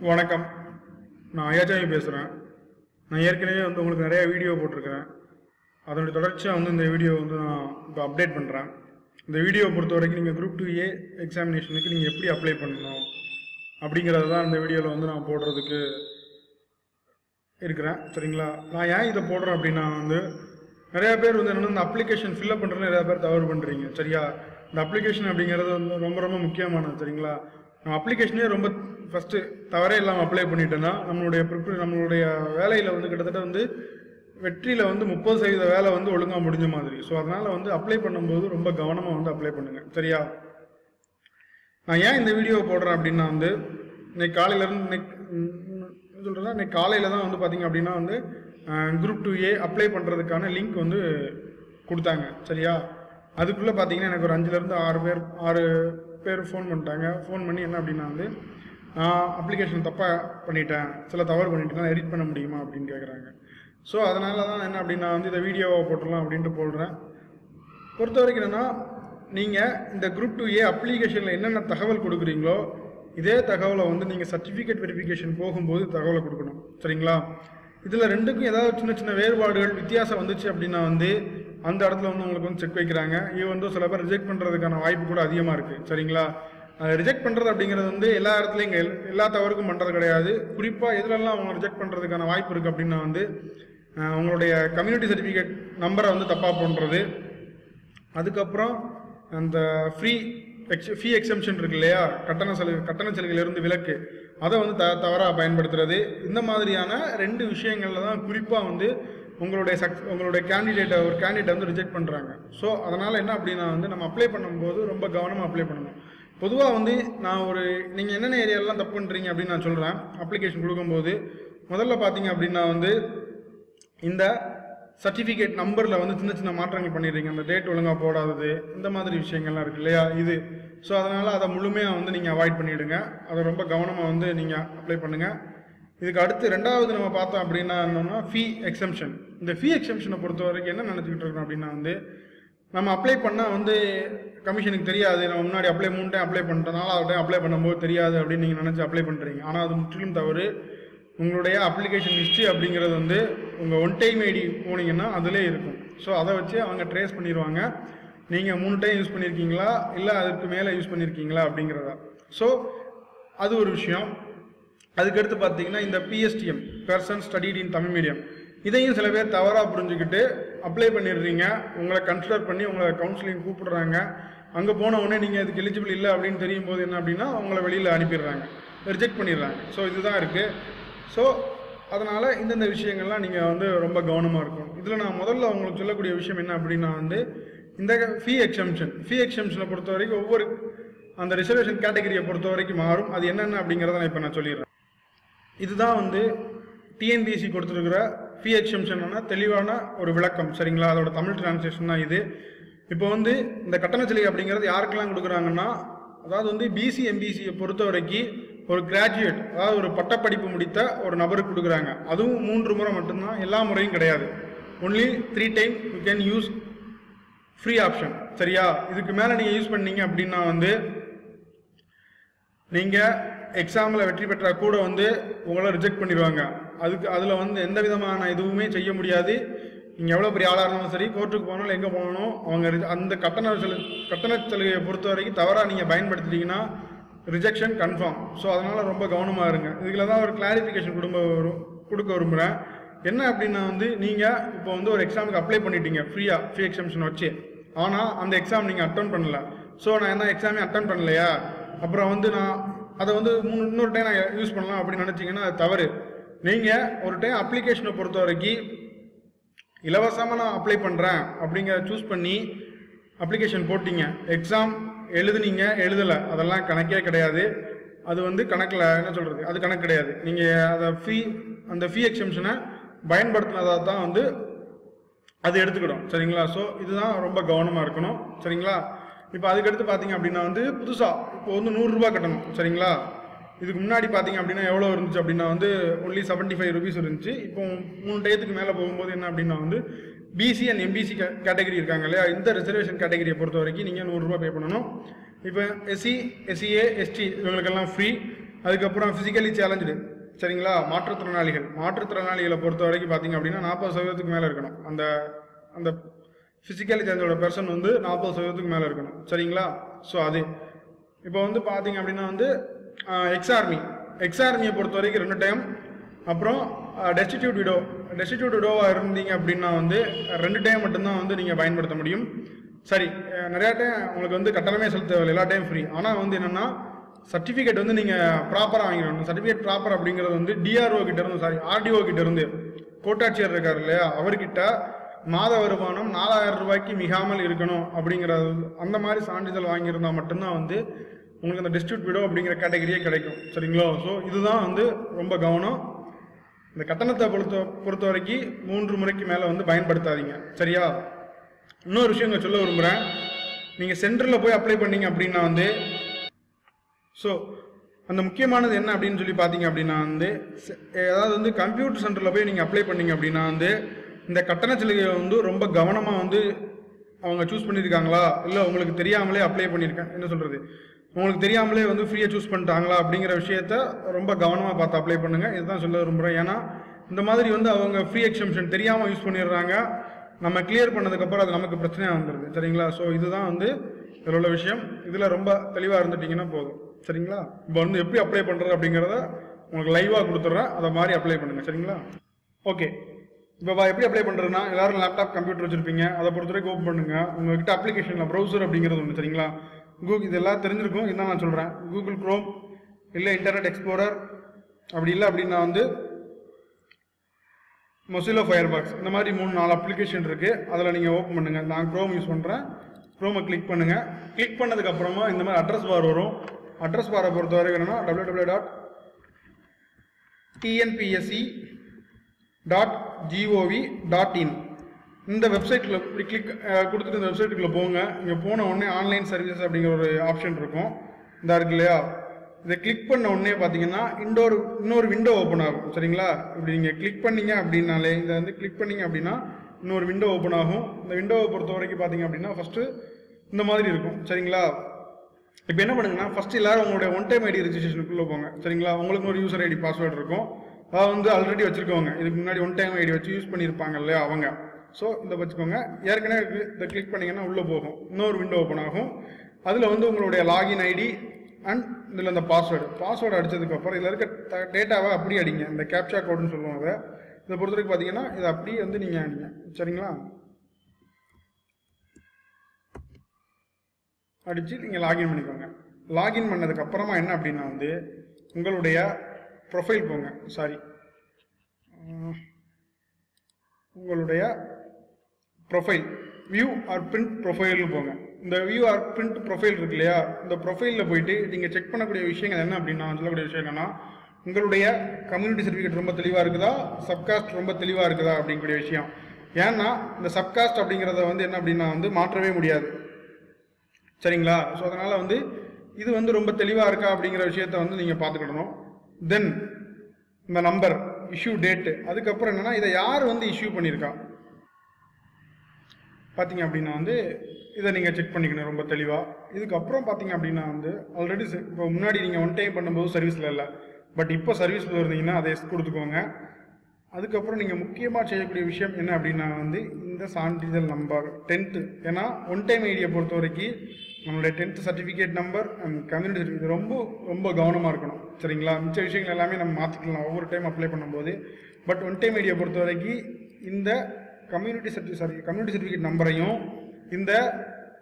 வணக்கம். நான் ஐயாச்சாமி பேசுகிறேன். நான் ஏற்கனவே உங்களுக்கு நிறைய வீடியோ போட்டிருக்கிறேன். அதனுடைய தொடர்ச்சியாக இந்த வீடியோ நான் இப்போ அப்டேட் பண்ணுறேன். இந்த வீடியோ பொறுத்த வரைக்கும் நீங்கள் குரூப் 2A எக்ஸாமினேஷனுக்கு நீங்கள் எப்படி அப்ளை பண்ணணும் அப்படிங்கிறது தான் இந்த வீடியோவில் நான் போடுறதுக்கு இருக்கிறேன். சரிங்களா? நான் ஏன் இதை போடுறேன் அப்படின்னா நிறையா பேர் என்னென்னா இந்த அப்ளிகேஷன் ஃபில்அப் பண்ணுறது நிறையா பேர் தவறு பண்ணுறீங்க. சரியா? இந்த அப்ளிகேஷன் அப்படிங்கிறது ரொம்ப ரொம்ப முக்கியமானது. சரிங்களா? நம்ம அப்ளிகேஷனே ரொம்ப ஃபஸ்ட்டு தவறே இல்லாமல் அப்ளை பண்ணிட்டோன்னா நம்மளுடைய வேலையில் கிட்டத்தட்ட வெற்றியில் 30% வேலை ஒழுங்காக முடிஞ்ச மாதிரி. ஸோ அதனால் அப்ளை பண்ணும்போது ரொம்ப கவனமாக அப்ளை பண்ணுங்கள். சரியா? நான் ஏன் இந்த வீடியோ போடுறேன் அப்படின்னா இன்னைக்கு காலையிலேருந்து இன்னைக்கு காலையில் தான் பார்த்தீங்க அப்படின்னா குரூப் 2A அப்ளை பண்ணுறதுக்கான லிங்க் கொடுத்தாங்க. சரியா? அதுக்குள்ளே பார்த்தீங்கன்னா எனக்கு ஒரு 5லேருந்து 6 பேர் ஃபோன் பண்ணிட்டாங்க. ஃபோன் பண்ணி என்ன அப்படின்னா அப்ளிகேஷன் தப்பாக பண்ணிட்டேன், சில தவறு பண்ணிட்டேன்னா எடிட் பண்ண முடியுமா அப்படின்னு கேட்குறாங்க. ஸோ அதனால தான் என்ன அப்படின்னா இதை வீடியோவை போட்டுடலாம் அப்படின்ட்டு போடுறேன். பொறுத்த வரைக்கும் என்னென்னா, நீங்கள் இந்த குரூப் 2A அப்ளிகேஷனில் என்னென்ன தகவல் கொடுக்குறீங்களோ இதே தகவலை நீங்கள் சர்டிஃபிகேட் வெரிஃபிகேஷன் போகும்போது தகவலை கொடுக்கணும். சரிங்களா? இதில் ரெண்டுக்கும் ஏதாவது சின்ன சின்ன வேறுபாடுகள் வித்தியாசம் வந்துச்சு அப்படின்னா அந்த இடத்துல உங்களுக்கு செக் வைக்கிறாங்க. இது சில பேர் ரிஜெக்ட் பண்ணுறதுக்கான வாய்ப்பு கூட அதிகமாக இருக்குது. சரிங்களா? ரிஜெக்ட் பண்ணுறது அப்படிங்கிறது எல்லா இடத்துலையும் எல்லா தவறுக்கும் பண்ணுறது கிடையாது. குறிப்பாக எதுலெல்லாம் அவங்க ரிஜெக்ட் பண்ணுறதுக்கான வாய்ப்பு இருக்குது அப்படின்னா உங்களுடைய கம்யூனிட்டி சர்டிஃபிகேட் நம்பரை தப்பாக பண்ணுறது, அதுக்கப்புறம் அந்த ஃபீ எக்ஸம்ஷன் இருக்கு இல்லையா, கட்டண சலுகையிலிருந்து விலக்கு, அதை தவறாக பயன்படுத்துறது. இந்த மாதிரியான 2 விஷயங்களில் தான் குறிப்பாக உங்களுடைய கேண்டிடேட்டை ரிஜெக்ட் பண்ணுறாங்க. ஸோ அதனால் என்ன அப்படின்னா நம்ம அப்ளை பண்ணும்போது ரொம்ப கவனமாக அப்ளை பண்ணணும். பொதுவாக நான் நீங்கள் என்னென்ன ஏரியாலெலாம் தப்பு பண்ணுறீங்க அப்படின்னு நான் சொல்கிறேன். அப்ளிகேஷன் கொடுக்கும்போது முதல்ல பார்த்தீங்க அப்படின்னா இந்த சர்டிஃபிகேட் நம்பரில் சின்ன சின்ன மாற்றங்கள் பண்ணிடுறீங்க. அந்த டேட் ஒழுங்காக போடாதது, இந்த மாதிரி விஷயங்கள்லாம் இருக்குது இல்லையா இது. ஸோ அதனால் அதை முழுமையாக நீங்கள் அவாய்ட் பண்ணிவிடுங்க. அதை ரொம்ப கவனமாக நீங்கள் அப்ளை பண்ணுங்கள். இதுக்கு அடுத்து 2வது நம்ம பார்த்தோம் அப்படின்னா என்னன்னா ஃபீ எக்ஸம்ஷன். இந்த ஃபீ எக்ஸம்ஷனை பொறுத்த வரைக்கும் என்ன நினச்சிக்கிட்டு இருக்கோம் அப்படின்னா நம்ம அப்ளை பண்ணால் கமிஷனுக்கு தெரியாது, நம்ம முன்னாடி 3 டைம் அப்ளை பண்ணிட்டோம், 4வது டைம் அப்ளை பண்ணும்போது தெரியாது அப்படின்னு நீங்கள் நினச்சி அப்ளை பண்ணுறீங்க. ஆனால் அது முற்றிலும் தவறு. உங்களுடைய அப்ளிகேஷன் ஹிஸ்ட்ரி அப்படிங்கிறது உங்கள் ஒன் டைம் ஐடி போனீங்கன்னா அதிலே இருக்கும். ஸோ அதை வச்சு அவங்க ட்ரேஸ் பண்ணிடுவாங்க நீங்கள் 3 டைம் யூஸ் பண்ணியிருக்கீங்களா இல்லை அதுக்கு மேலே யூஸ் பண்ணியிருக்கீங்களா அப்படிங்கிறதா. ஸோ அது ஒரு விஷயம். அதுக்கடுத்து பார்த்தீங்கன்னா இந்த PSTM, பர்சன் ஸ்டடீட் இன் தமிழ் மீடியம், இதையும் சில பேர் தவறாக புரிஞ்சுக்கிட்டு அப்ளை பண்ணிடுறீங்க. உங்களை கன்சிடர் பண்ணி உங்களை கவுன்சிலிங் கூப்பிடுறாங்க. அங்கே போன உடனே நீங்கள் இதுக்கு எலிஜிபிள் இல்லை அப்படின்னு தெரியும் போது என்ன அப்படின்னா உங்களை வெளியில் அனுப்பிடுறாங்க, ரிஜெக்ட் பண்ணிடுறாங்க. ஸோ இதுதான் இருக்குது. ஸோ அதனால் இந்தந்த விஷயங்கள்லாம் நீங்கள் ரொம்ப கவனமாக இருக்கும். இதில் நான் முதல்ல உங்களுக்கு சொல்லக்கூடிய விஷயம் என்ன அப்படின்னா இந்த ஃபீ எக்ஸம்ஷனை பொறுத்த வரைக்கும் ஒவ்வொரு அந்த ரிசர்வேஷன் கேட்டகரியை பொறுத்த வரைக்கும் மாறும். அது என்னென்ன அப்படிங்கிறத நான் இப்போ நான் சொல்லிடுறேன். இதுதான் TNPSC கொடுத்துருக்கிற ஃபீ எக்ஸம்ஷன்னா தெளிவான ஒரு விளக்கம். சரிங்களா? அதோட தமிழ் டிரான்ஸ்லேஷன் தான் இது. இப்போ இந்த கட்டண சலுகை அப்படிங்கிறது யாருக்கெல்லாம் கொடுக்குறாங்கன்னா, அதாவது BC MBCயை பொறுத்த வரைக்கும் ஒரு கிராஜுவேட், அதாவது ஒரு பட்டப்படிப்பு முடித்த ஒரு நபருக்கு கொடுக்குறாங்க. அதுவும் 3 முறை மட்டும்தான், எல்லா முறையும் கிடையாது. Only 3 time you can use free option. சரியா? இதுக்கு மேலே நீங்கள் யூஸ் பண்ணீங்க அப்படின்னா நீங்கள் எக்ஸாமில் வெற்றி பெற்றால் கூட உங்களை ரிஜெக்ட் பண்ணிடுவாங்க. அதில் எந்த விதமான எதுவுமே செய்ய முடியாது. நீங்கள் எவ்வளோ பெரிய ஆளாக இருந்தாலும் சரி, கோர்ட்டுக்கு போனாலும் எங்கே போனாலும் அவங்க அந்த கட்டண சலுகையை பொறுத்த வரைக்கும் தவறாக நீங்கள் பயன்படுத்திட்டீங்கன்னா ரிஜெக்ஷன் கன்ஃபார்ம். ஸோ அதனால் ரொம்ப கவனமாக இருங்க. இதில் தான் ஒரு கிளாரிஃபிகேஷன் கொடுக்க விரும்புகிறேன். என்ன அப்படின்னா நீங்கள் இப்போ ஒரு எக்ஸாமுக்கு அப்ளை பண்ணிட்டீங்க ஃப்ரீயாக, ஃபீ எக்ஸம்ஷன் வச்சு. ஆனால் அந்த எக்ஸாம் நீங்கள் அட்டன் பண்ணல. ஸோ நான் என்ன எக்ஸாமே அட்டன் பண்ணலையா, அப்புறம் நான் அதை இன்னொரு டைம் நான் யூஸ் பண்ணலாம் அப்படின்னு நினச்சிங்கன்னா அது தவறு. நீங்கள் ஒரு டைம் அப்ளிகேஷனை பொறுத்த வரைக்கும் இலவசமாக நான் அப்ளை பண்ணுறேன் அப்படிங்கிற சூஸ் பண்ணி அப்ளிகேஷன் போட்டிங்க, எக்ஸாம் எழுதுனீங்க, எழுதலை, அதெல்லாம் கணக்கே கிடையாது. அது கணக்கில் என்ன சொல்கிறது, அது கணக்கு கிடையாது. நீங்கள் அந்த ஃபீ எக்ஸம்ஷனை பயன்படுத்தினதாக தான் அது எடுத்துக்கிடும். சரிங்களா? ஸோ இதுதான் ரொம்ப கவனமாக இருக்கணும். சரிங்களா? இப்போ அதுக்கடுத்து பார்த்தீங்க அப்படின்னா புதுசாக இப்போ 100 ரூபா கட்டணும். சரிங்களா? இதுக்கு முன்னாடி பார்த்தீங்க அப்படின்னா எவ்வளோ இருந்துச்சு அப்படின்னா ஒன்லி 75 rupees இருந்துச்சு. இப்போ 3 டயத்துக்கு மேலே போகும்போது என்ன அப்படின்னா BC and MBC கேட்டகரி இருக்காங்க இல்லையா, இந்த ரிசர்வேஷன் கேட்டகரியை பொறுத்த வரைக்கும் நீங்கள் 100 ரூபா பே பண்ணணும். இப்போ SC, SCA, ST இவங்களுக்கெல்லாம் ஃப்ரீ. அதுக்கப்புறம் ஃபிசிக்கலி சேலஞ்சு சரிங்களா, மாற்றுத்திறனாளிகளை பொறுத்த வரைக்கும் பார்த்தீங்க அப்படின்னா 40% மேலே இருக்கணும். அந்த அந்த ஃபிசிக்கலி சேலஞ்சோட பெர்சன் வந்து 40% மேலே இருக்கணும் சரிங்களா. ஸோ அது இப்போ வந்து பார்த்தீங்க அப்படின்னா வந்து எக்ஸார்மியை பொறுத்த வரைக்கும் 2 டைம். அப்புறம் டெஸ்டிடியூட் விடோவாக இருந்தீங்க அப்படின்னா வந்து 2 டைம் மட்டும்தான் வந்து நீங்கள் பயன்படுத்த முடியும். சரி, நிறையா டைம் உங்களுக்கு வந்து கட்டணமே செலுத்த தேவையில்லை, எல்லா டைம் ஃப்ரீ. ஆனால் வந்து என்னென்னா சர்டிஃபிகேட் வந்து நீங்கள் ப்ராப்பராக வாங்கிடணும். சர்டிஃபிகேட் ப்ராப்பர் அப்படிங்கிறது வந்து ஆர்டிஓ கிட்ட இருந்து கோட்டாட்சியர் இருக்கார் இல்லையா, அவர்கிட்ட மாத வருமானம் 4000 ரூபாய்க்கு மிகாமல் இருக்கணும் அப்படிங்கிறது, அந்த மாதிரி சான்றிதழ் வாங்கியிருந்தால் மட்டும்தான் வந்து உங்களுக்கு அந்த டிஸ்ட்ரிபியூட் விடோ அப்படிங்கிற கேட்டகரியே கிடைக்கும் சரிங்களா. ஸோ இதுதான் வந்து ரொம்ப கவனம். இந்த கட்டணத்தை பொறுத்த வரைக்கும் 3 முறைக்கு மேலே வந்து பயன்படுத்தாதீங்க சரியா. இன்னொரு விஷயம் இங்கே சொல்ல விரும்புகிறேன், நீங்கள் சென்டரில் போய் அப்ளை பண்ணீங்க அப்படின்னா வந்து ஸோ அந்த முக்கியமானது என்ன அப்படின்னு சொல்லி பார்த்தீங்க அப்படின்னா வந்து அதாவது வந்து கம்ப்யூட்டர் சென்டரில் போய் நீங்கள் அப்ளை பண்ணீங்க அப்படின்னா வந்து இந்த கட்டண சலுகையை வந்து ரொம்ப கவனமாக வந்து அவங்க சூஸ் பண்ணியிருக்காங்களா, இல்லை உங்களுக்கு தெரியாமலே அப்ளை பண்ணியிருக்கேன் என்ன சொல்கிறது, உங்களுக்கு தெரியாமலே வந்து ஃப்ரீயாக சூஸ் பண்ணிட்டாங்களா அப்படிங்கிற விஷயத்த ரொம்ப கவனமாக பார்த்து அப்ளை பண்ணுங்கள். இதுதான் சொல்ல விரும்புகிறேன். ஏன்னா இந்த மாதிரி வந்து அவங்க ஃப்ரீ எக்ஸம்ஷன் தெரியாமல் யூஸ் பண்ணிடுறாங்க, நம்ம கிளியர் பண்ணதுக்கப்புறம் அது நமக்கு பிரச்சனையாக வந்துடுது சரிங்களா. ஸோ இதுதான் வந்து இதில் உள்ள விஷயம். இதில் ரொம்ப தெளிவாக இருந்துட்டிங்கன்னா போதும் சரிங்களா. இப்போ வந்து எப்படி அப்ளை பண்ணுறது அப்படிங்கிறத உங்களுக்கு லைவாக கொடுத்துட்றேன், அதை மாதிரி அப்ளை பண்ணுங்கள் சரிங்களா. ஓகே, இப்போ எப்படி அப்ளை பண்ணுறதுன்னா எல்லோரும் லேப்டாப் கம்ப்யூட்டர் வச்சுருப்பீங்க, அதை பொறுத்த வரைக்கும் ஓப்பன் பண்ணுங்கள். உங்கள்கிட்ட அப்ளிகேஷனில் ப்ரௌசர் அப்படிங்கிறது ஒன்று சரிங்களா. இதெல்லாம் தெரிஞ்சிருக்கும், இதுதான் நான் சொல்கிறேன். கூகுள் குரோம் இல்லை இன்டர்நெட் எக்ஸ்ப்ளோரர், அப்படி இல்லை அப்படின்னா வந்து மொசிலோ ஃபயர்பாக்ஸ், இந்த மாதிரி 3-4 அப்ளிகேஷன் இருக்குது. அதில் நீங்கள் ஓப்பன் பண்ணுங்கள். நான் க்ரோம் யூஸ் பண்ணுறேன். க்ரோமை கிளிக் பண்ணுங்கள். கிளிக் பண்ணதுக்கப்புறமா இந்த மாதிரி அட்ரஸ் பார் வரும். அட்ரஸ் பாரை பொறுத்த வரைக்கும் என்னென்னா www.tnpsc.gov.in இந்த வெப்சைட்டில் இப்படி கிளிக் கொடுத்துட்டு இந்த வெப்சைட்டுக்குள்ளே போங்க. இங்கே போன உடனே ஆன்லைன் சர்வீசஸ் அப்படிங்கிற ஒரு ஆப்ஷன் இருக்கும், இந்த இருக்கு இல்லையா. இதை கிளிக் பண்ண உடனே பார்த்தீங்கன்னா இன்னொரு விண்டோ ஓப்பன் ஆகும் சரிங்களா. இப்படி நீங்கள் கிளிக் பண்ணீங்க அப்படின்னாலே இதை வந்து கிளிக் பண்ணீங்க அப்படின்னா இன்னொரு விண்டோ ஓப்பன் ஆகும். இந்த விண்டோவை பொறுத்த வரைக்கும் பார்த்தீங்க அப்படின்னா ஃபஸ்ட்டு இந்த மாதிரி இருக்கும் சரிங்களா. இப்போ என்ன பண்ணுங்கன்னா ஃபஸ்ட்டு எல்லோரும் உங்களுடைய ஒன் டைம் ஐடி ரெஜிஸ்ட்ரேஷனுக்குள்ளே போங்க சரிங்களா. உங்களுக்கு ஒரு யூசர் ஐடி பாஸ்வேர்டு இருக்கும், அதாவது வந்து ஆல்ரெடி வச்சுருக்கவங்க, இதுக்கு முன்னாடி ஒன் டைம் ஐடி வச்சு யூஸ் பண்ணியிருப்பாங்க இல்லையா அவங்க. ஸோ இதை வச்சுக்கோங்க. ஏற்கனவே இதை கிளிக் பண்ணிங்கன்னா உள்ளே போகும், இன்னொரு விண்டோ ஓப்பன் ஆகும். அதில் வந்து உங்களுடைய லாகின் ஐடி அண்ட் இதில் இந்த பாஸ்வேர்டு அடித்ததுக்கப்புறம் இதில் இருக்க டேட்டாவை அப்படியே அடிங்க. இந்த கேப்சா கோடுன்னு சொல்லுவாங்க. இதை பொறுத்த வரைக்கும் பார்த்தீங்கன்னா இதை அப்படியே வந்து நீங்கள் அடிங்க சரிங்களா. அடித்து நீங்கள் லாகின் பண்ணிக்கோங்க. லாகின் பண்ணதுக்கப்புறமா என்ன அப்படின்னா வந்து உங்களுடைய ப்ரொஃபைல் போங்க, உங்களுடைய ப்ரொஃபைல் வியூ ஆர் பிரிண்ட் ப்ரொஃபைல்னு போங்க. இந்த வியூ ஆர் பிரிண்ட் ப்ரொஃபைல் இருக்கு இல்லையா, இந்த ப்ரொஃபைலில் போயிட்டு நீங்கள் செக் பண்ணக்கூடிய விஷயங்கள் என்ன அப்படின்னா சொல்லக்கூடிய விஷயம் என்னென்னா உங்களுடைய கம்யூனிட்டி சர்டிஃபிகேட் ரொம்ப தெளிவாக இருக்குதா, சப்காஸ்ட் ரொம்ப தெளிவாக இருக்குதா அப்படிங்கக்கூடிய விஷயம். ஏன்னா இந்த சப்காஸ்ட் அப்படிங்கிறத வந்து என்ன அப்படின்னா வந்து மாற்றவே முடியாது சரிங்களா. ஸோ அதனால் வந்து இது வந்து ரொம்ப தெளிவாக இருக்கா அப்படிங்கிற விஷயத்த வந்து நீங்கள் பார்த்துக்கிடணும். தென் இந்த நம்பர், இஷ்யூ டேட்டு, அதுக்கப்புறம் என்னென்னா இதை யார் வந்து இஷ்யூ பண்ணியிருக்கா பார்த்தீங்க அப்படின்னா வந்து இதை நீங்கள் செக் பண்ணிக்கணும் ரொம்ப தெளிவாக. இதுக்கப்புறம் பார்த்தீங்க அப்படின்னா வந்து ஆல்ரெடி இப்போ முன்னாடி நீங்கள் ஒன் டைம் பண்ணும்போது சர்வீஸில் இல்லை, பட் இப்போ சர்வீஸில் இருந்தீங்கன்னா அதை கொடுத்துக்கோங்க. அதுக்கப்புறம் நீங்கள் முக்கியமாக செய்யக்கூடிய விஷயம் என்ன அப்படின்னா வந்து இந்த சான்றிதழ் நம்பர் 10th, ஏன்னா ஒன் டைம் ஐடியை பொறுத்த வரைக்கும் நம்மளுடைய 10th certificate number and community certificate ரொம்ப கவனமாக இருக்கணும் சரிங்களா. மிச்ச விஷயங்கள் எல்லாமே நம்ம மாற்றிக்கலாம் ஒவ்வொரு டைம் அப்ளை பண்ணும்போது. பட் ஒன் டைம் ஐடியை பொறுத்த வரைக்கும் இந்த கம்யூனிட்டி சர்டிஃபிகேட் நம்பரையும் இந்த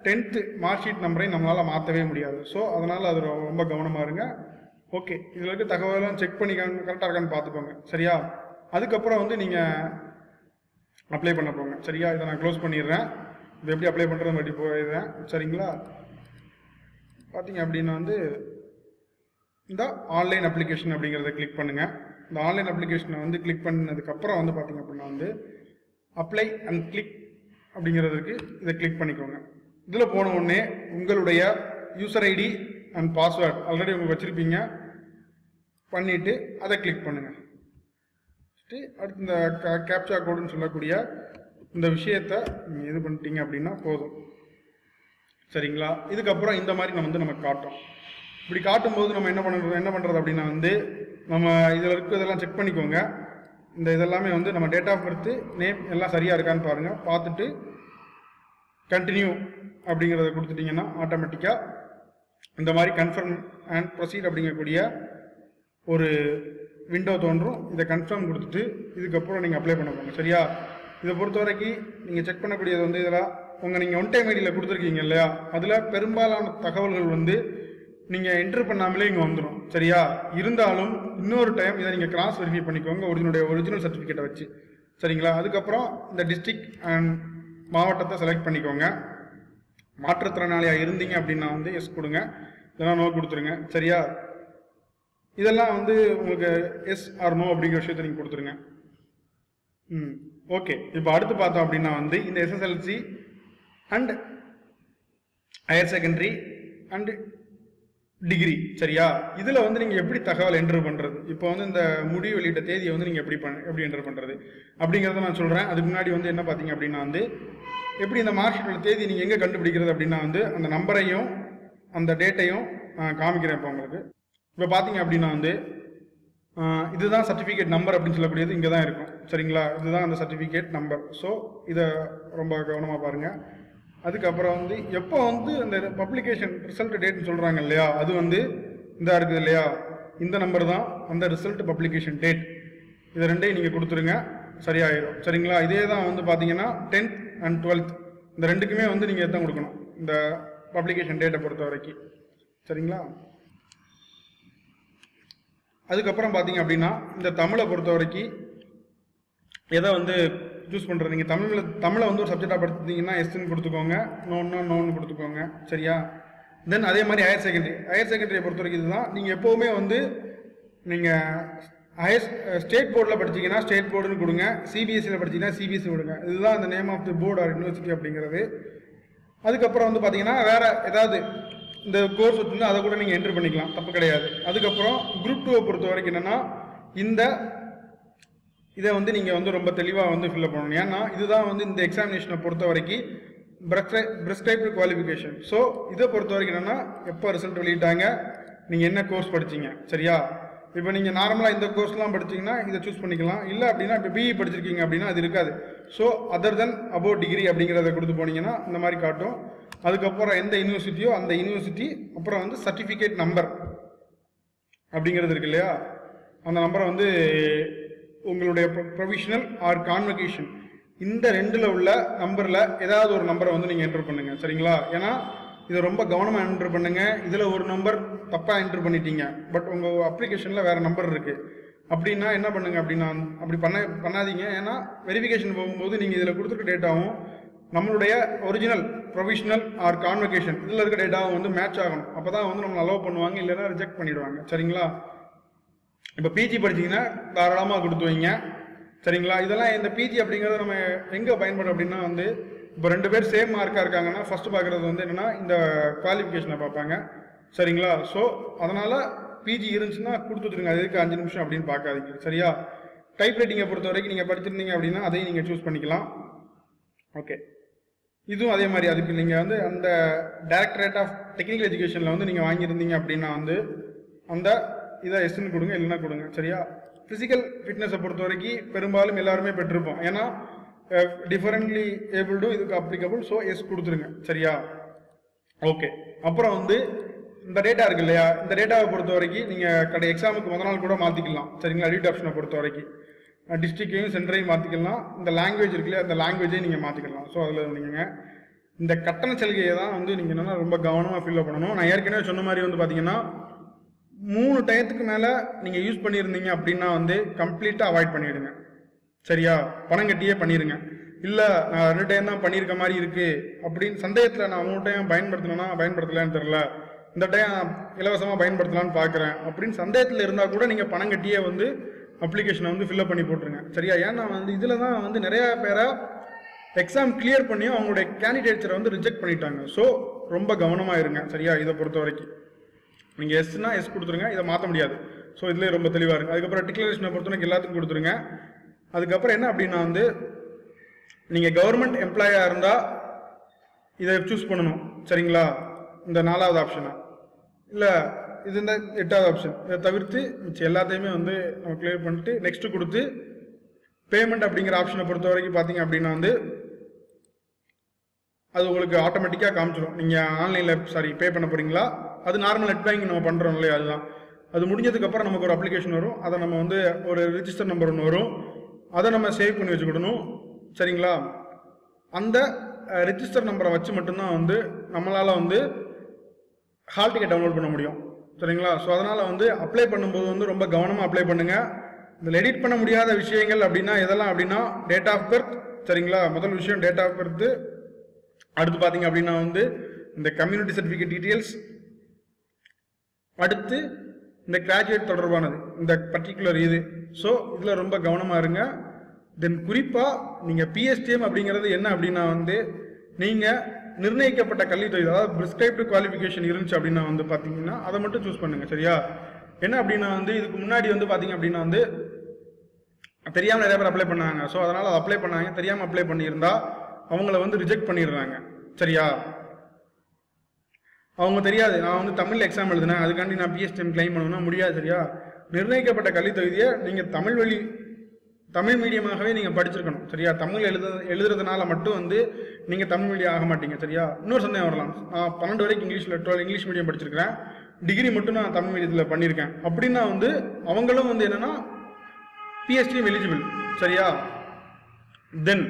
10th மார்க் ஷீட் நம்பரையும் நம்மளால் மாற்றவே முடியாது. ஸோ அதனால் அது ரொம்ப கவனமாக இருங்க. ஓகே, இதில் இருக்க தகவலாம் செக் பண்ணி கரெக்டாக இருக்கான்னு பார்த்துக்கோங்க சரியா. அதுக்கப்புறம் வந்து நீங்கள் அப்ளை பண்ண போங்க சரியா. இதை நான் க்ளோஸ் பண்ணிடுறேன். இது எப்படி அப்ளை பண்ணுறது மறுபடி போயிடுறேன் சரிங்களா. பார்த்தீங்க அப்படின்னா வந்து இந்த ஆன்லைன் அப்ளிகேஷன் அப்படிங்கிறத கிளிக் பண்ணுங்கள். இந்த ஆன்லைன் அப்ளிகேஷனை வந்து கிளிக் பண்ணதுக்கப்புறம் வந்து பார்த்தீங்க அப்படின்னா வந்து அப்ளை அண்ட் கிளிக் அப்படிங்கிறதுக்கு இதை கிளிக் பண்ணிக்கோங்க. இதில் போன உடனே உங்களுடைய user ID and password already உங்களுக்கு வச்சுருப்பீங்க, பண்ணிவிட்டு அதை கிளிக் பண்ணுங்கள். அடுத்து இந்த கேப்சா கோடுன்னு சொல்லக்கூடிய இந்த விஷயத்தை நீங்கள் இது பண்ணிட்டீங்க அப்படின்னா போதும் சரிங்களா. இதுக்கப்புறம் இந்த மாதிரி நமக்கு காட்டும். இப்படி காட்டும்போது நம்ம என்ன பண்ணுறது அப்படின்னா வந்து நம்ம இதில் இருக்கிறதெல்லாம் செக் பண்ணிக்கோங்க. இந்த இதெல்லாமே வந்து நம்ம டேட் ஆஃப் பர்த், நேம் எல்லாம் சரியாக இருக்கான்னு பாருங்கள். பார்த்துட்டு கண்டினியூ அப்படிங்கிறத கொடுத்துட்டிங்கன்னா ஆட்டோமேட்டிக்காக இந்த மாதிரி கன்ஃபர்ம் அண்ட் ப்ரொசீட் அப்படிங்கக்கூடிய ஒரு விண்டோ தோன்றும். இதை கன்ஃபார்ம் கொடுத்துட்டு இதுக்கப்புறம் நீங்கள் அப்ளை பண்ண போங்க. சரியா? இதை பொறுத்த வரைக்கும் நீங்கள் செக் பண்ணக்கூடியது வந்து இதில் நீங்கள் ஒன் டைம் ஐடியில் கொடுத்துருக்கீங்க இல்லையா, அதில் பெரும்பாலான தகவல்கள் வந்து நீங்கள் என்ட்ரு பண்ணாமலே இங்கே வந்துடும். சரியா? இருந்தாலும் இன்னொரு டைம் இதை நீங்கள் கிராஸ் வெரிஃபை பண்ணிக்கோங்க ஒரிஜினல் சர்டிஃபிகேட்டை வச்சு. சரிங்களா? அதுக்கப்புறம் இந்த டிஸ்ட்ரிக்ட் அண்ட் மாவட்டத்தை செலக்ட் பண்ணிக்கோங்க. மாற்றுத்திறனாளியாக இருந்தீங்க அப்படின்னா வந்து எஸ் கொடுங்க, இல்லைனா நோ கொடுத்துருங்க. சரியா? இதெல்லாம் வந்து உங்களுக்கு எஸ் ஆர் நோ அப்படிங்கிற விஷயத்தை நீங்கள் கொடுத்துருங்க. ஓகே. இப்போ அடுத்து பார்த்தோம் அப்படின்னா வந்து இந்த SSLC and higher secondary and degree. சரியா? இதில் வந்து நீங்கள் எப்படி தகவல் என்ட்ரு பண்ணுறது, இப்போ வந்து இந்த முடிவு வெளியிட்ட தேதியை வந்து நீங்கள் எப்படி என்ட்ரு பண்ணுறது அப்படிங்கிறத நான் சொல்கிறேன். அதுக்கு முன்னாடி வந்து என்ன பார்த்தீங்க அப்படின்னா வந்து எப்படி இந்த மார்க் ஷீட்டோட தேதி நீங்கள் எங்கே கண்டுபிடிக்கிறது அப்படின்னா வந்து அந்த நம்பரையும் அந்த டேட்டையும் காமிக்கிறேன் இப்போ உங்களுக்கு. இப்போ பார்த்தீங்க அப்படின்னா வந்து இதுதான் சர்டிஃபிகேட் நம்பர் அப்படின்னு சொல்லக்கூடியது இங்கே தான் இருக்கும். சரிங்களா? இதுதான் அந்த சர்டிஃபிகேட் நம்பர். ஸோ இதை ரொம்ப கவனமாக பாருங்கள். அதுக்கப்புறம் வந்து எப்போ வந்து அந்த பப்ளிகேஷன் ரிசல்ட் டேட்னு சொல்கிறாங்க இல்லையா, அது வந்து இந்த இருக்குது இல்லையா, இந்த நம்பர் தான் அந்த ரிசல்ட் பப்ளிகேஷன் டேட். இதை ரெண்டையும் நீங்கள் கொடுத்துருங்க, சரியாயிடும். சரிங்களா? இதே தான் வந்து பார்த்தீங்கன்னா 10th and 12th இந்த ரெண்டுக்குமே வந்து நீங்கள் எதான் கொடுக்கணும் இந்த பப்ளிகேஷன் டேட்டை பொறுத்த வரைக்கும். சரிங்களா? அதுக்கப்புறம் பார்த்தீங்க அப்படின்னா இந்த தமிழை பொறுத்த வரைக்கும் எதை வந்து சூஸ் பண்ணுறது, நீங்கள் தமிழை வந்து ஒரு சப்ஜெக்டாக படுத்திங்கன்னா எஸ்ன்னு கொடுத்துக்கோங்க, நோன்னு கொடுத்துக்கோங்க. சரியா? தென் அதே மாதிரி ஹையர் செகண்டரியை பொறுத்த வரைக்கும் இதுதான். நீங்கள் எப்போவுமே வந்து நீங்கள் ஸ்டேட் போர்டில் படிச்சிங்கன்னா ஸ்டேட் போர்டுன்னு கொடுங்க, சிபிஎஸ்சியில் படிச்சிங்கன்னா சிபிஎஸ்சி கொடுங்க. இதுதான் இந்த name of the board or university அப்படிங்கிறது. அதுக்கப்புறம் வந்து பார்த்தீங்கன்னா வேறு ஏதாவது இந்த கோர்ஸ் வச்சுருந்தா அதை கூட நீங்கள் என்ட்ரு பண்ணிக்கலாம், தப்பு கிடையாது. அதுக்கப்புறம் குரூப் 2 பொறுத்த வரைக்கும் என்னென்னா இதை வந்து நீங்கள் வந்து ரொம்ப தெளிவாக வந்து ஃபில்அப் பண்ணணும். ஏன்னா இதுதான் வந்து இந்த எக்ஸாமினேஷனை பொறுத்த வரைக்கும் ப்ரிஸ்கிரைப்டு குவாலிஃபிகேஷன். ஸோ இதை பொறுத்த வரைக்கும் என்னென்னா எப்போ ரிசல்ட் வெளியிட்டாங்க, நீங்கள் என்ன கோர்ஸ் படிச்சிங்க. சரியா? இப்போ நீங்கள் நார்மலாக இந்த கோர்ஸ்லாம் படிச்சிங்கன்னா இதை சூஸ் பண்ணிக்கலாம். இல்லை அப்படின்னா இப்போ பிஇ படிச்சிருக்கீங்க அப்படின்னா அது இருக்காது. So other then about degree அப்படிங்கிறத கொடுத்து போனீங்கன்னா இந்த மாதிரி காட்டும். அதுக்கப்புறம் எந்த யூனிவர்சிட்டியோ அந்த யூனிவர்சிட்டி, அப்புறம் வந்து சர்டிஃபிகேட் நம்பர் அப்படிங்கிறது இருக்கு இல்லையா, அந்த நம்பரை வந்து உங்களுடைய ப்ரொவிஷனல் ஆர் கான்வகேஷன் இந்த ரெண்டில் உள்ள நம்பரில் ஏதாவது ஒரு நம்பரை வந்து நீங்கள் என்ட்ரு பண்ணுங்கள். சரிங்களா? ஏன்னா இதை ரொம்ப கவனமாக என்ட்ரு பண்ணுங்கள். இதில் ஒரு நம்பர் தப்பாக என்ட்ரு பண்ணிட்டீங்க, பட் உங்கள் அப்ளிகேஷனில் வேறு நம்பர் இருக்குது அப்படின்னா என்ன பண்ணுங்க அப்படின்னா அப்படி பண்ணாதீங்க. ஏன்னா வெரிஃபிகேஷன் போகும்போது நீங்கள் இதில் கொடுத்துருக்க டேட்டாவும் நம்மளுடைய ஒரிஜினல் ப்ரொவிஷனல் ஆர் கான்வகேஷன் இதில் இருக்க டேட்டாவும் வந்து மேட்ச் ஆகணும். அப்போ தான் வந்து நம்ம அலோவ் பண்ணுவாங்க, இல்லைன்னா ரிஜெக்ட் பண்ணிவிடுவாங்க. சரிங்களா? இப்போ பிஜி படிச்சிங்கன்னா தாராளமாக கொடுத்து வைங்க. சரிங்களா? இதெல்லாம் இந்த பிஜி அப்படிங்கிறத நம்ம எங்கே பயன்படும் அப்படின்னா வந்து இப்போ 2 பேர் சேம் மார்க்காக இருக்காங்கன்னா ஃபஸ்ட்டு பார்க்குறது வந்து என்னென்னா இந்த குவாலிஃபிகேஷனை பார்ப்பாங்க. சரிங்களா? ஸோ அதனால் பிஜி இருந்துச்சுன்னா கொடுத்துருங்க, அதுக்கு 5 நிமிஷம் அப்படின்னு பார்க்காதீங்க. சரியா? டைப் ரைட்டிங்கை பொறுத்த வரைக்கும் நீங்கள் படிச்சிருந்தீங்க அப்படின்னா அதையும் நீங்கள் சூஸ் பண்ணிக்கலாம். ஓகே. இதுவும் அதே மாதிரி அதுக்கு நீங்கள் வந்து அந்த டைரக்டரேட் ஆஃப் டெக்னிக்கல் எஜுகேஷனில் வந்து நீங்கள் வாங்கியிருந்தீங்க அப்படின்னா வந்து அந்த இதை எஸ்ன்னு கொடுங்க, இல்லைன்னா கொடுங்க. சரியா? ஃபிசிக்கல் ஃபிட்னஸை பொறுத்த வரைக்கும் பெரும்பாலும் எல்லாருமே பெற்றிருப்போம். ஏன்னா டிஃபரெண்ட்லி ஏபிள்டு இதுக்கு அப்ளிகபிள். ஸோ எஸ் கொடுத்துருங்க. சரியா? ஓகே. அப்புறம் வந்து இந்த டேட்டா இருக்கு இல்லையா, இந்த டேட்டாவை பொறுத்த வரைக்கும் நீங்கள் எக்ஸாமுக்கு முதல் நாள் கூட மாற்றிக்கலாம். சரிங்களா? எடிட் ஆப்ஷனை பொறுத்த வரைக்கும் டிஸ்ட்ரிக்டையும் சென்டரையும் மாற்றிக்கலாம். இந்த லாங்குவேஜ் இருக்கு இல்லையா, அந்த லாங்குவேஜையும் நீங்கள் மாற்றிக்கலாம். ஸோ அதில் நீங்கள் இந்த கட்டண சலுகையை தான் வந்து நீங்கள் என்னென்னா ரொம்ப கவனமாக ஃபில்அப் பண்ணணும். நான் ஏற்கனவே சொன்ன மாதிரி வந்து பார்த்தீங்கன்னா 3 டயத்துக்கு மேலே நீங்கள் யூஸ் பண்ணியிருந்தீங்க அப்படின்னா வந்து கம்ப்ளீட்டாக அவாய்ட் பண்ணிவிடுங்க. சரியா? பணம் கட்டியே பண்ணிடுங்க. இல்லை நான் 2 டைம் தான் பண்ணியிருக்க மாதிரி இருக்குது அப்படின்னு சந்தேகத்தில் நான் 3 டைம் பயன்படுத்தினேன்னா பயன்படுத்தலான்னு தெரில, இந்த டைம் இலவசமாக பயன்படுத்தலான்னு பார்க்குறேன் அப்படின்னு சந்தேகத்தில் இருந்தால் கூட நீங்கள் பணம் கட்டியே வந்து அப்ளிகேஷனை வந்து ஃபில்அப் பண்ணி போட்டுருங்க. சரியா? ஏன்னா வந்து இதில் தான் வந்து நிறையா பேரை எக்ஸாம் கிளியர் பண்ணியும் அவங்களுடைய கேண்டிடேட்ஸரை வந்து ரிஜெக்ட் பண்ணிட்டாங்க. ஸோ ரொம்ப கவனமாக இருங்க. சரியா? இதை பொறுத்த வரைக்கும் நீங்கள் எஸ்னா எஸ் கொடுத்துருங்க, இதை மாற்ற முடியாது. ஸோ இதில் ரொம்ப தெளிவாக இருக்குது. அதுக்கப்புறம் டிக்ளரேஷனை பொறுத்தவரைக்கும் எல்லாத்துக்கும் கொடுத்துருங்க. அதுக்கப்புறம் என்ன அப்படின்னா வந்து நீங்கள் கவர்மெண்ட் எம்ப்ளாயாக இருந்தால் இதை சூஸ் பண்ணணும். சரிங்களா? இந்த 4வது ஆப்ஷனை. இல்லை இது இந்த 8வது ஆப்ஷன். இதை தவிர்த்து மிச்சம் எல்லாத்தையுமே வந்து நம்ம கிளியர் பண்ணிட்டு நெக்ஸ்ட் கொடுத்து பேமெண்ட் அப்படிங்கிற ஆப்ஷனை பொறுத்த வரைக்கும் பார்த்தீங்க அப்படின்னா வந்து அது உங்களுக்கு ஆட்டோமேட்டிக்காக காமிச்சிடும். நீங்கள் ஆன்லைனில் பே பண்ண போகிறீங்களா, அது நார்மல் நெட் பேங்கிங் நம்ம பண்ணுறோம் இல்லையா, அதுதான். அது முடிஞ்சதுக்கப்புறம் நமக்கு ஒரு அப்ளிகேஷன் வரும், அதை நம்ம வந்து ஒரு ரிஜிஸ்டர் நம்பர் ஒன்று வரும், அதை நம்ம சேவ் பண்ணி வச்சுக்கிடணும். சரிங்களா? அந்த ரிஜிஸ்டர் நம்பரை வச்சு மட்டும்தான் வந்து நம்மளால் வந்து ஹால் டிக்கெட் டவுன்லோட் பண்ண முடியும். சரிங்களா? ஸோ அதனால் வந்து அப்ளை பண்ணும்போது வந்து ரொம்ப கவனமாக அப்ளை பண்ணுங்கள். இதில் எடிட் பண்ண முடியாத விஷயங்கள் அப்படின்னா எதெல்லாம் அப்படின்னா டேட் ஆஃப் பர்த். சரிங்களா? முதல் விஷயம் டேட் ஆஃப் பர்த்து. அடுத்து பார்த்தீங்க அப்படின்னா வந்து இந்த கம்யூனிட்டி சர்டிஃபிகேட் டீட்டெயில்ஸ். அடுத்து இந்த கிராஜுவேட் தொடர்பானது இந்த பர்டிகுலர் இது. ஸோ இதில் ரொம்ப கவனமாக இருங்க. தென் குறிப்பாக நீங்கள் பிஎஸ்டிஎம் அப்படிங்கிறது என்ன அப்படின்னா வந்து நீங்கள் நிர்ணயிக்கப்பட்ட கல்வி தகுதி, அதாவது ப்ரிஸ்கிரைப்டு குவாலிஃபிகேஷன் இருந்துச்சு அப்படின்னா வந்து பார்த்தீங்கன்னா அதை மட்டும் சூஸ் பண்ணுங்கள். சரியா? என்ன அப்படின்னா வந்து இதுக்கு முன்னாடி வந்து பார்த்தீங்க அப்படின்னா வந்து தெரியாமல் நிறைய பேர் அப்ளை பண்ணாங்க. ஸோ அதனால் அதை அப்ளை பண்ணாங்க, தெரியாமல் அப்ளை பண்ணியிருந்தா அவங்கள வந்து ரிஜெக்ட் பண்ணிடுறாங்க. சரியா? அவங்க தெரியாது நான் வந்து தமிழ் எக்ஸாம் எழுதுனேன் அதுக்காண்டி நான் பிஎஸ்டிஎம் கிளைம் பண்ணணும்னா முடியாது. சரியா? நிர்ணயிக்கப்பட்ட கல்வி தகுதியை நீங்கள் தமிழ் மீடியமாகவே நீங்கள் படிச்சிருக்கணும். சரியா? தமிழ் எழுதுறதுனால மட்டும் வந்து நீங்கள் தமிழ் மீடியம் ஆக மாட்டீங்க. சரியா? இன்னொரு சந்தேகம் வரலாம், நான் 12 வரைக்கும் இங்கிலீஷ் மீடியம் படிச்சிருக்கிறேன், டிகிரி மட்டும் நான் தமிழ் மீடியத்தில் பண்ணியிருக்கேன் அப்படின்னா வந்து அவங்களும் வந்து என்னென்னா பிஎஸ்டிஎம் எலிஜிபிள். சரியா? தென்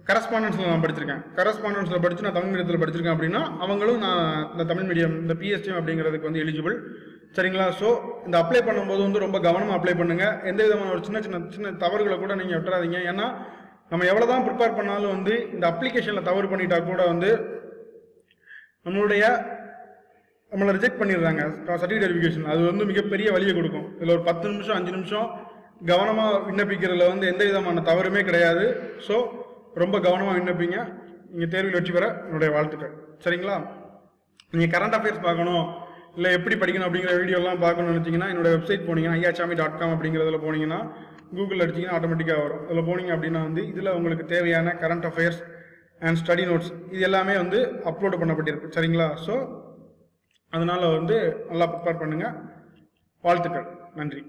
கரஸ்பாண்டன்ஸில் நான் படிச்சிருக்கேன், கரஸ்பாண்டன்ஸில் படித்து நான் தமிழ் மீடியத்தில் படிச்சிருக்கேன் அப்படின்னா அவங்களும் நான் இந்த தமிழ் மீடியம் இந்த பிஎஸ்டிஎம் அப்படிங்கிறதுக்கு வந்து எலிஜிபிள். சரிங்களா? ஸோ இந்த அப்ளை பண்ணும்போது வந்து ரொம்ப கவனமாக அப்ளை பண்ணுங்கள். எந்த விதமான ஒரு சின்ன தவறுகளை கூட நீங்கள் விட்டுறாதீங்க. ஏன்னா நம்ம எவ்வளோ தான் ப்ரிப்பேர் பண்ணாலும் வந்து இந்த அப்ளிகேஷனில் தவறு பண்ணிட்டா கூட வந்து நம்மளை ரிஜெக்ட் பண்ணிடுறாங்க சர்டிஃபிகேட் வெரிஃபிகேஷன். அது வந்து மிகப்பெரிய வழியை கொடுக்கும். இதில் ஒரு 10 நிமிஷம் 5 நிமிஷம் கவனமாக விண்ணப்பிக்கிறதுல வந்து எந்த விதமான தவறுமே கிடையாது. ஸோ ரொம்ப கவனமாக விண்ணப்பிங்க. நீங்கள் தேர்வில் வெற்றி பெற என்னுடைய வாழ்த்துக்கள். சரிங்களா? நீங்கள் கரண்ட் அஃபேர்ஸ் பார்க்கணும் இல்லை எப்படி படிக்கணும் அப்படிங்கிற வீடியோலாம் பார்க்கணும்னு நினச்சிங்கன்னா என்னோட வெப்சைட் போனீங்கன்னா ஐயாச்சாமி.com அப்படிங்கிறதுல போனீங்கன்னா கூகுளில் அடிச்சிங்கன்னா ஆட்டோமேட்டிக்காக வரும். அதில் போனீங்க அப்படின்னா வந்து இதில் உங்களுக்கு தேவையான current affairs and study notes இது எல்லாமே வந்து அப்லோடு பண்ணப்பட்டிருக்கு. சரிங்களா? ஸோ அதனால் வந்து நல்லா ப்ரிப்பேர் பண்ணுங்கள். வாழ்த்துக்கள். நன்றி.